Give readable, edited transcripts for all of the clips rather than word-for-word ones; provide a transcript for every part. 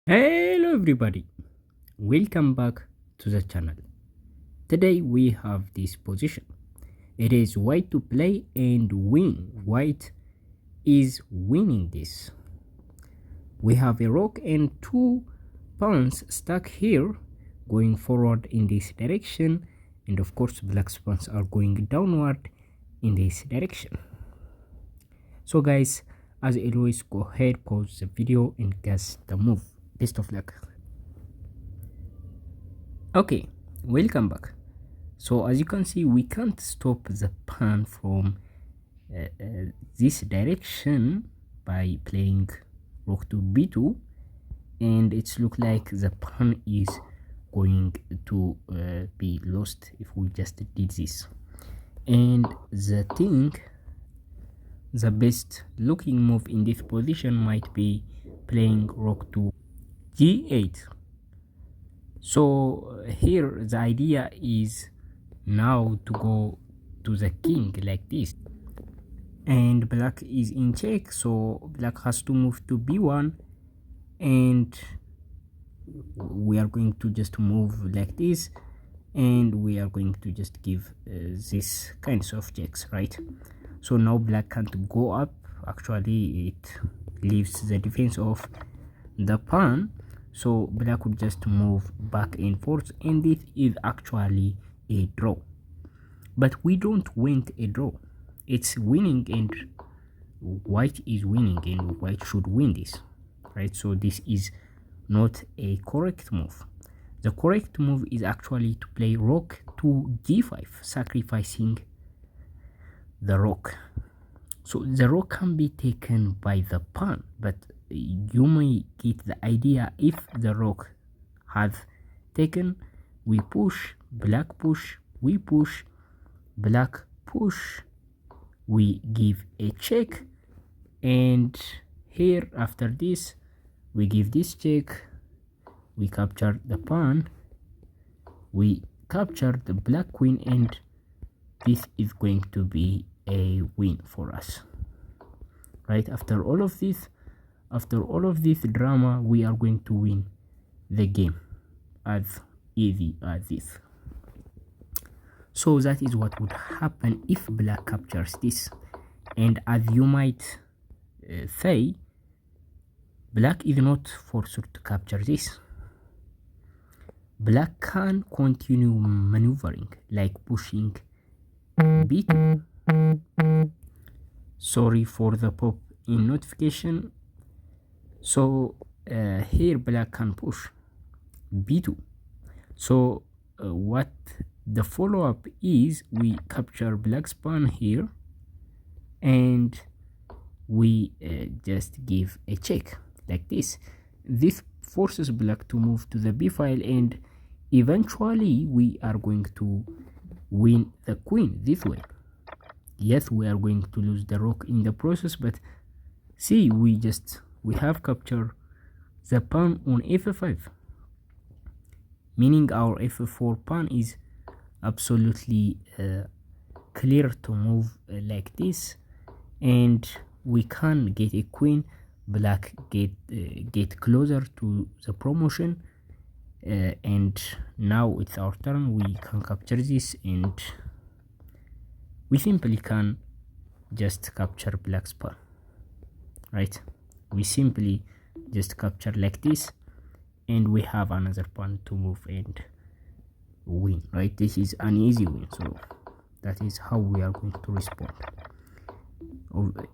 Hello everybody, welcome back to the channel. Today we have this position. It is white to play and win. White is winning this. We have a rook and two pawns stuck here going forward in this direction, and of course black's pawns are going downward in this direction. So guys, as always, go ahead, pause the video and guess the move. Best of luck. Okay, welcome back. So as you can see, we can't stop the pawn from this direction by playing rook to b2, and it's look like the pawn is going to be lost if we just did this. And the best looking move in this position might be playing rook to g8. So here the idea is now to go to the king like this, and black is in check, so black has to move to b1, and we are going to just move like this, and we are going to just give this kinds of checks, right? So now black can't go up. Actually it leaves the defense of the pawn, so black would just move back and forth, and this is actually a draw. But we don't want a draw, it's winning, and white is winning, and white should win this, right? So this is not a correct move. The correct move is actually to play rook to g5, sacrificing the rook. So the rook can be taken by the pawn, but you may get the idea. If the rook has taken, we push, black push, we push, black push, we give a check, and here after this we give this check, we capture the pawn, we capture the black queen, and this is going to be a win for us, right? After all of this drama, we are going to win the game as easy as this. So that is what would happen if black captures this. And as you might say, black is not forced to capture this. Black can continue maneuvering, like pushing b2. Sorry for the pop in notification. So here black can push b2. So what the follow-up is, we capture black's pawn here, and we just give a check like this. This forces black to move to the b file, and eventually we are going to win the queen this way. Yes, we are going to lose the rook in the process, but see, we have captured the pawn on f5, meaning our f4 pawn is absolutely clear to move like this, and we can get a queen. Black get closer to the promotion, and now it's our turn. We can capture this, and we simply can just capture black's pawn, right? We simply just capture like this, and we have another pawn to move and win, right? This is an easy win. So that is how we are going to respond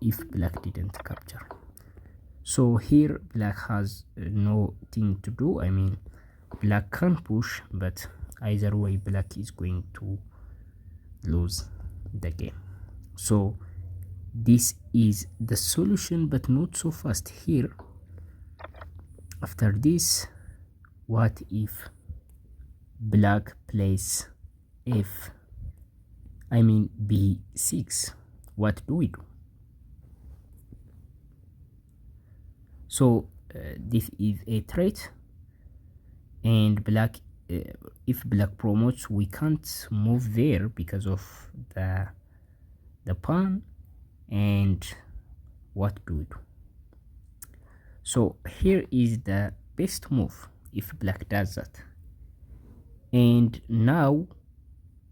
if black didn't capture. So here black has no thing to do. I mean, black can push, but either way black is going to lose the game. So this is the solution, but not so fast. Here after this, what if black plays b6? What do we do? So this is a threat, and black, if black promotes, we can't move there because of the pawn. And what do we do? So here is the best move if black does that. And now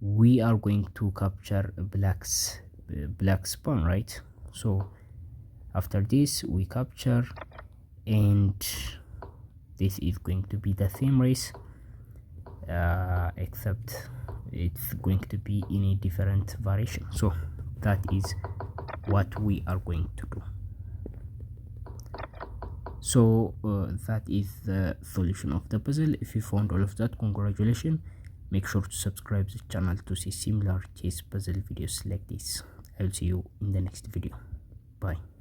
we are going to capture black's pawn, right? So after this we capture, and this is going to be the same race, except it's going to be in a different variation. So that is what we are going to do. So that is the solution of the puzzle. If you found all of that, congratulations. Make sure to subscribe to the channel to see similar chess puzzle videos like this. I will see you in the next video. Bye.